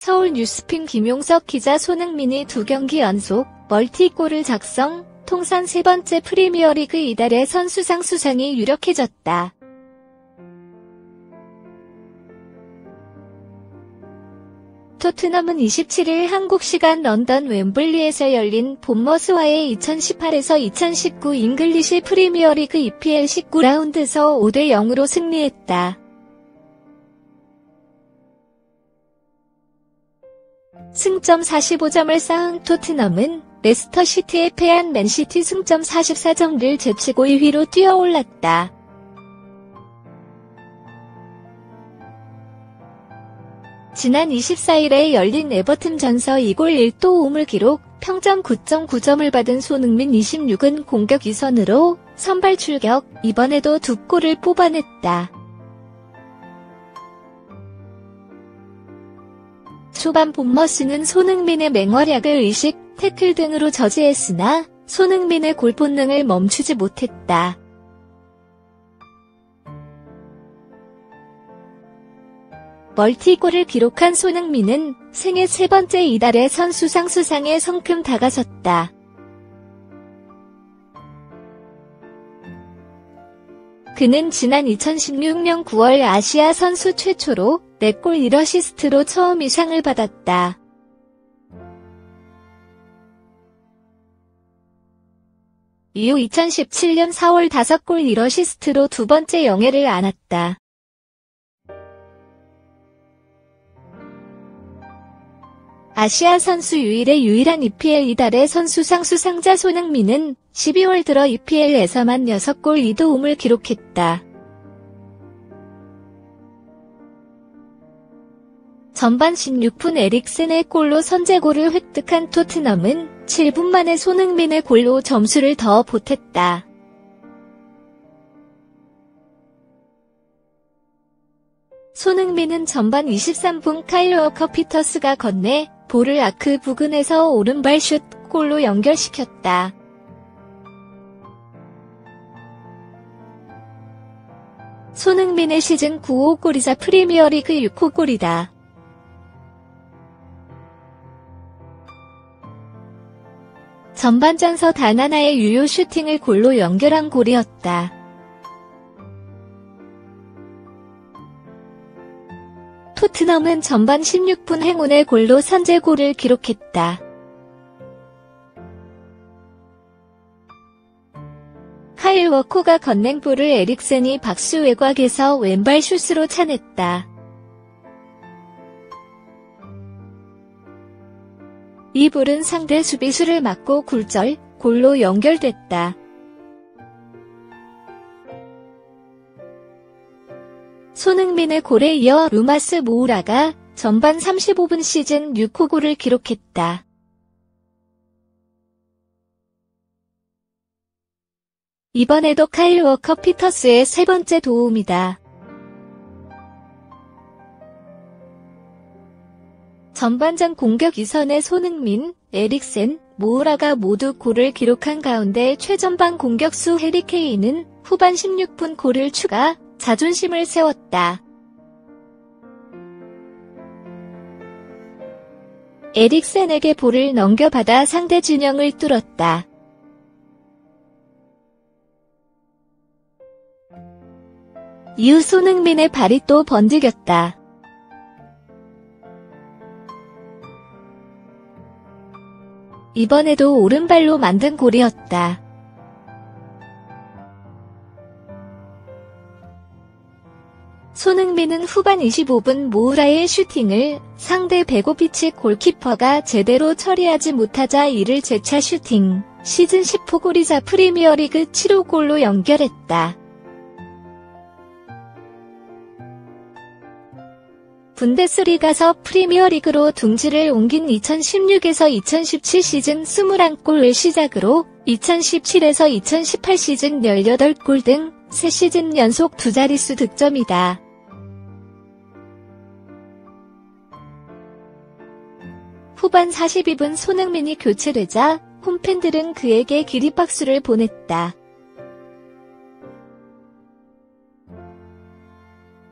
서울 뉴스핑 김용석 기자 손흥민이 2경기 연속 멀티골을 작성, 통산 3번째 프리미어리그 이달의 선수상 수상이 유력해졌다. 토트넘은 27일 한국 시간 런던 웸블리에서 열린 본머스와의 2018에서 2019 잉글리시 프리미어리그 EPL 19라운드에서 5대0으로 승리했다. 승점 45점을 쌓은 토트넘은 레스터시티에 패한 맨시티 승점 44점을 제치고 2위로 뛰어올랐다. 지난 24일에 열린 에버튼전서 2골 1도움을 기록, 평점 9.9점을 받은 손흥민 26은 공격 2선으로 선발 출격, 이번에도 2골을 뽑아냈다. 초반 본머스는 손흥민의 맹활약을 의식, 태클 등으로 저지했으나 손흥민의 골 본능을 멈추지 못했다. 멀티골을 기록한 손흥민은 생애 3번째 이달의 선수상 수상에 성큼 다가섰다. 그는 지난 2016년 9월 아시아 선수 최초로 4골 1어시스트로 처음 이 상을 받았다. 이후 2017년 4월 5골 1어시스트로 2번째 영예를 안았다. 아시아 선수 유일한 EPL 이달의 선수상 수상자 손흥민은 12월 들어 EPL에서만 6골 2도움을 기록했다. 전반 16분 에릭센의 골로 선제골을 획득한 토트넘은 7분 만에 손흥민의 골로 점수를 더 보탰다. 손흥민은 전반 23분 카일 워커 피터스가 건네 볼을 아크 부근에서 오른발 슛 골로 연결시켰다. 손흥민의 시즌 9호 골이자 프리미어리그 6호 골이다. 전반전서 단 하나의 유효 슈팅을 골로 연결한 골이었다. 토트넘은 전반 16분 행운의 골로 선제골을 기록했다. 카일 워커가 건넨 볼을 에릭센이 박스 외곽에서 왼발 슛으로 차냈다. 이 볼은 상대 수비수를 맞고 굴절, 골로 연결됐다. 손흥민의 골에 이어 루마스 모우라가 전반 35분 시즌 6호 골을 기록했다. 이번에도 카일 워커 피터스의 3번째 도움이다. 전반전 공격 2선의 손흥민, 에릭센, 모우라가 모두 골을 기록한 가운데 최전방 공격수 해리 케인은 후반 16분 골을 추가, 자존심을 세웠다. 에릭센에게 볼을 넘겨받아 상대 진영을 뚫었다. 이후 손흥민의 발이 또 번득였다. 이번에도 오른발로 만든 골이었다. 손흥민은 후반 25분 모우라의 슈팅을 상대 베고비치 골키퍼가 제대로 처리하지 못하자 이를 재차 슈팅, 시즌 10호 골이자 프리미어리그 7호 골로 연결했다. 분데스리가서 프리미어리그로 둥지를 옮긴 2016에서 2017 시즌 21골을 시작으로 2017에서 2018 시즌 18골 등 3시즌 연속 2자릿수 득점이다. 후반 42분 손흥민이 교체되자 홈팬들은 그에게 기립박수를 보냈다.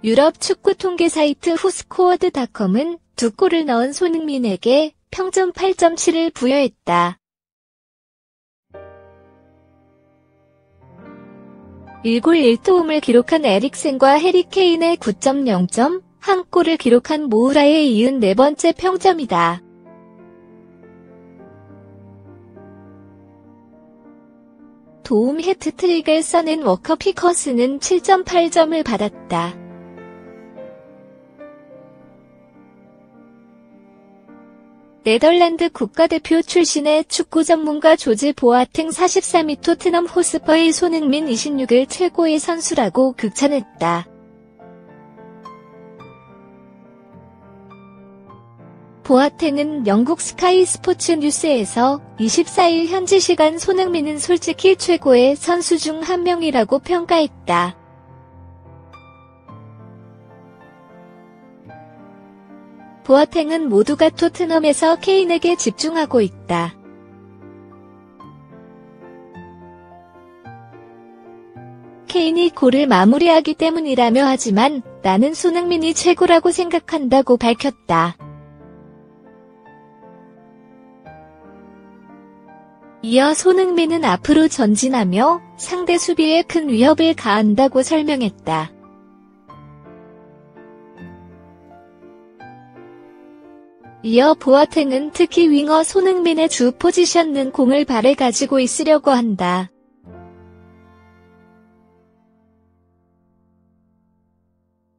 유럽 축구 통계 사이트 후스코어드닷컴은 2골을 넣은 손흥민에게 평점 8.7을 부여했다. 1골 1도움을 기록한 에릭센과 해리 케인의 9.0점, 1골을 기록한 모우라에 이은 네 번째 평점이다. 도움 해트트릭을 써낸 워커 피커스는 7.8점을 받았다. 네덜란드 국가대표 출신의 축구 전문가 조지 보아탱 44미 토트넘 호스퍼의 손흥민 26을 최고의 선수라고 극찬했다. 보아탱은 영국 스카이 스포츠 뉴스에서 24일 현지 시간 손흥민은 솔직히 최고의 선수 중 한 명이라고 평가했다. 보아탱은 모두가 토트넘에서 케인에게 집중하고 있다. 케인이 골을 마무리하기 때문이라며 하지만 나는 손흥민이 최고라고 생각한다고 밝혔다. 이어 손흥민은 앞으로 전진하며 상대 수비에 큰 위협을 가한다고 설명했다. 이어 보아탱은 특히 윙어 손흥민의 주 포지션은 공을 발에 가지고 있으려고 한다.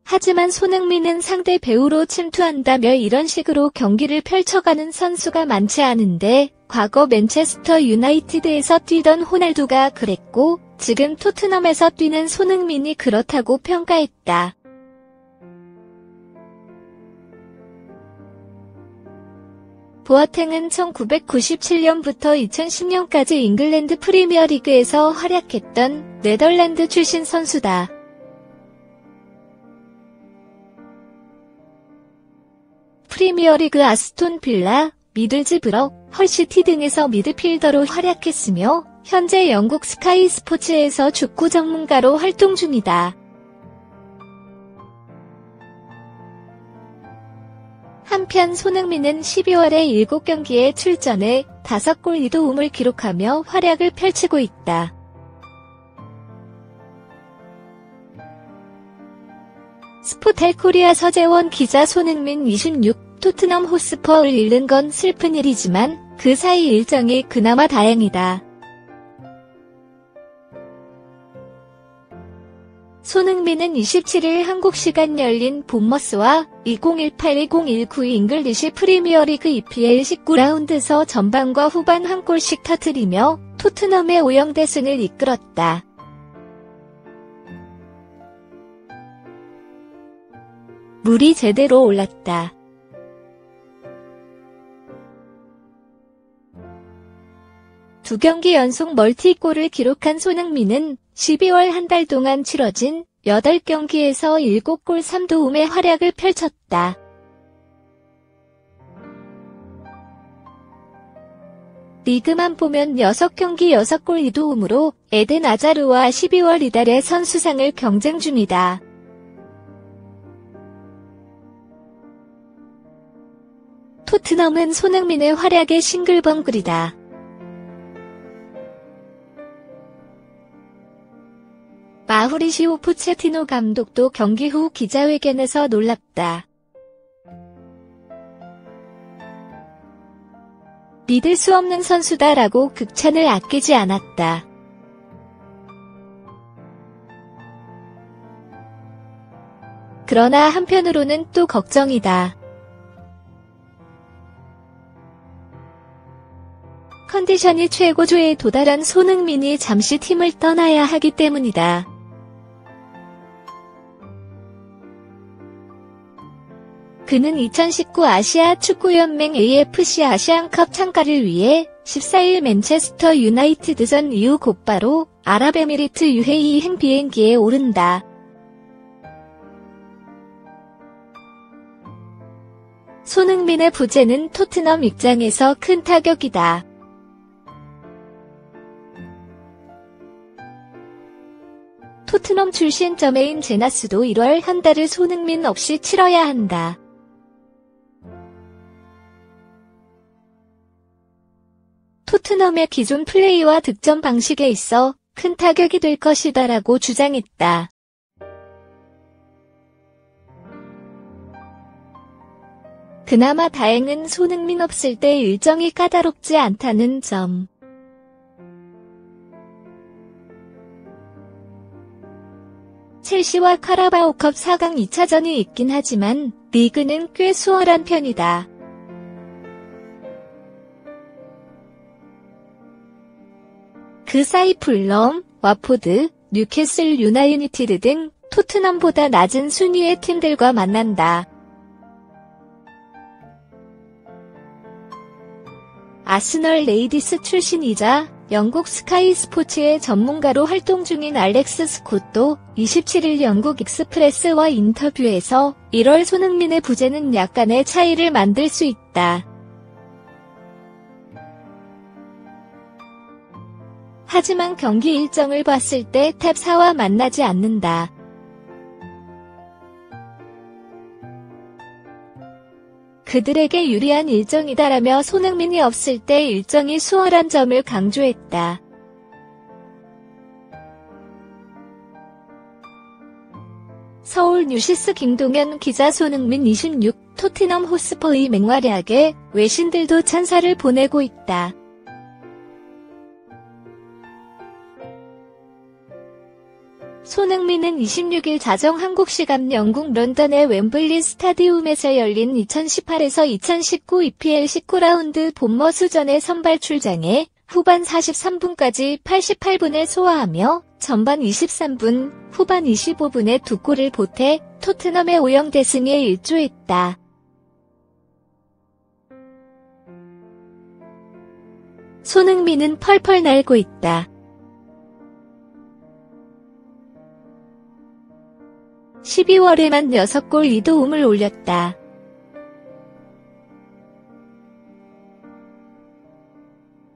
하지만 손흥민은 상대 배우로 침투한다며 이런 식으로 경기를 펼쳐가는 선수가 많지 않은데 과거 맨체스터 유나이티드에서 뛰던 호날두가 그랬고 지금 토트넘에서 뛰는 손흥민이 그렇다고 평가했다. 보아탱은 1997년부터 2010년까지 잉글랜드 프리미어리그에서 활약했던 네덜란드 출신 선수다. 프리미어리그 아스톤 빌라, 미들즈브러, 헐시티 등에서 미드필더로 활약했으며 현재 영국 스카이 스포츠에서 축구 전문가로 활동 중이다. 한편 손흥민은 12월에 7경기에 출전해 5골 2도움을 기록하며 활약을 펼치고 있다. 스포텔코리아 서재원 기자 손흥민 26, 토트넘 호스퍼를 잃는 건 슬픈 일이지만 그 사이 일정이 그나마 다행이다. 손흥민은 27일 한국 시간 열린 본머스와 2018-2019 잉글리시 프리미어리그 EPL 19라운드에서 전반과 후반 한 골씩 터뜨리며 토트넘의 5-0 승을 이끌었다. 물이 제대로 올랐다. 두 경기 연속 멀티골을 기록한 손흥민은 12월 한 달 동안 치러진 8경기에서 7골 3도움의 활약을 펼쳤다. 리그만 보면 6경기 6골 2도움으로 에덴 아자르와 12월 이달의 선수상을 경쟁 중이다. 토트넘은 손흥민의 활약에 싱글벙글이다. 마우리시오 포체티노 감독도 경기 후 기자회견에서 놀랍다. 믿을 수 없는 선수다라고 극찬을 아끼지 않았다. 그러나 한편으로는 또 걱정이다. 컨디션이 최고조에 도달한 손흥민이 잠시 팀을 떠나야 하기 때문이다. 그는 2019 아시아 축구연맹 AFC 아시안컵 참가를 위해 14일 맨체스터 유나이티드전 이후 곧바로 아랍에미리트 UAE 비행기에 오른다. 손흥민의 부재는 토트넘 입장에서 큰 타격이다. 토트넘 출신 저메인 제나스도 1월 한 달을 손흥민 없이 치러야 한다. 토트넘의 기존 플레이와 득점 방식에 있어 큰 타격이 될 것이다라고 주장했다. 그나마 다행은 손흥민 없을 때 일정이 까다롭지 않다는 점. 첼시와 카라바오컵 4강 2차전이 있긴 하지만 리그는 꽤 수월한 편이다. 그 사이 풀럼, 와포드, 뉴캐슬 유나이티드 등 토트넘보다 낮은 순위의 팀들과 만난다. 아스널 레이디스 출신이자 영국 스카이 스포츠의 전문가로 활동 중인 알렉스 스콧도 27일 영국 익스프레스와 인터뷰에서 1월 손흥민의 부재는 약간의 차이를 만들 수 있다. 하지만 경기 일정을 봤을 때 탑4와 만나지 않는다. 그들에게 유리한 일정이다라며 손흥민이 없을 때 일정이 수월한 점을 강조했다. 서울 뉴시스 김동현 기자 손흥민 26 토트넘 호스퍼의 맹활약에 외신들도 찬사를 보내고 있다. 손흥민은 26일 자정 한국시간 영국 런던의 웸블리 스타디움에서 열린 2018에서 2019 EPL 19라운드 본머스전에 선발 출장해 후반 43분까지 88분을 소화하며 전반 23분, 후반 25분에 2골을 보태 토트넘의 5-0 대승에 일조했다. 손흥민은 펄펄 날고 있다. 12월에만 6골 2도움을 올렸다.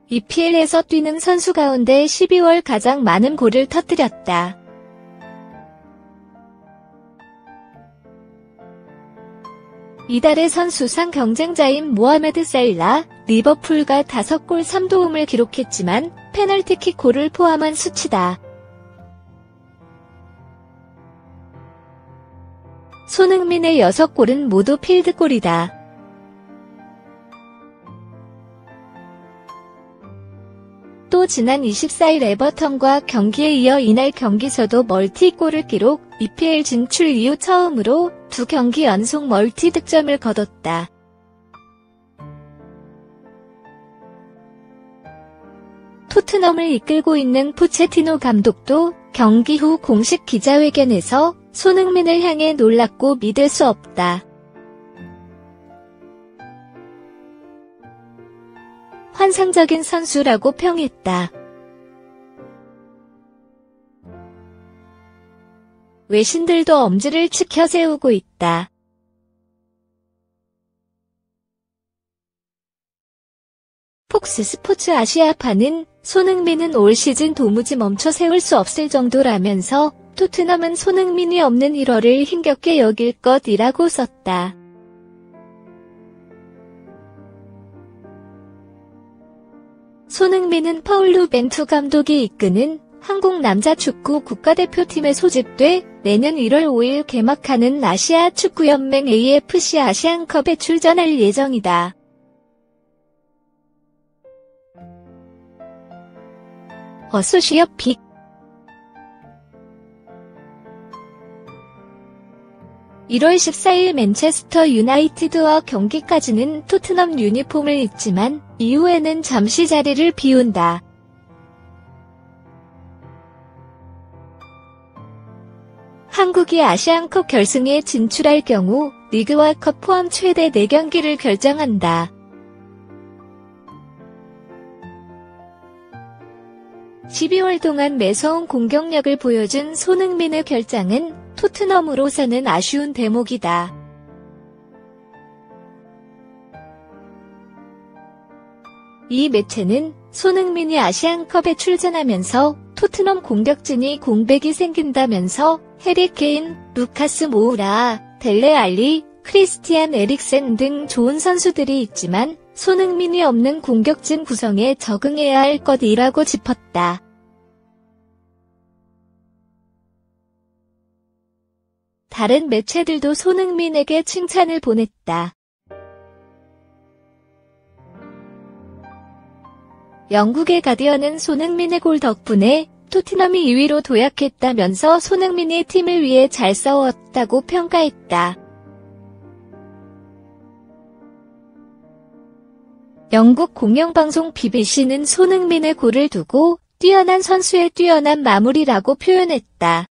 EPL에서 뛰는 선수 가운데 12월 가장 많은 골을 터뜨렸다. 이달의 선수상 경쟁자인 모하메드 살라, 리버풀과 5골 3도움을 기록했지만 페널티킥 골을 포함한 수치다. 손흥민의 6골은 모두 필드골이다. 또 지난 24일 에버턴과 경기에 이어 이날 경기에서도 멀티골을 기록, EPL 진출 이후 처음으로 2경기 연속 멀티 득점을 거뒀다. 토트넘을 이끌고 있는 포체티노 감독도 경기 후 공식 기자회견에서 손흥민을 향해 놀랍고 믿을 수 없다. 환상적인 선수라고 평했다. 외신들도 엄지를 치켜 세우고 있다. 폭스 스포츠 아시아파는 손흥민은 올 시즌 도무지 멈춰 세울 수 없을 정도라면서 토트넘은 손흥민이 없는 1월을 힘겹게 여길 것이라고 썼다. 손흥민은 파울루 벤투 감독이 이끄는 한국 남자 축구 국가대표팀에 소집돼 내년 1월 5일 개막하는 아시아 축구연맹 AFC 아시안컵에 출전할 예정이다. 어소시엇 픽 1월 14일 맨체스터 유나이티드와 경기까지는 토트넘 유니폼을 입지만 이후에는 잠시 자리를 비운다. 한국이 아시안컵 결승에 진출할 경우 리그와 컵 포함 최대 4경기를 결정한다. 12월 동안 매서운 공격력을 보여준 손흥민의 결장은 토트넘으로서는 아쉬운 대목이다. 이 매체는 손흥민이 아시안컵에 출전하면서 토트넘 공격진이 공백이 생긴다면서 해리 케인, 루카스 모우라, 델레 알리, 크리스티안 에릭센 등 좋은 선수들이 있지만 손흥민이 없는 공격진 구성에 적응해야 할 것이라고 짚었다. 다른 매체들도 손흥민에게 칭찬을 보냈다. 영국의 가디언은 손흥민의 골 덕분에 토트넘이 2위로 도약했다면서 손흥민이 팀을 위해 잘 싸웠다고 평가했다. 영국 공영방송 BBC는 손흥민의 골을 두고 뛰어난 선수의 뛰어난 마무리라고 표현했다.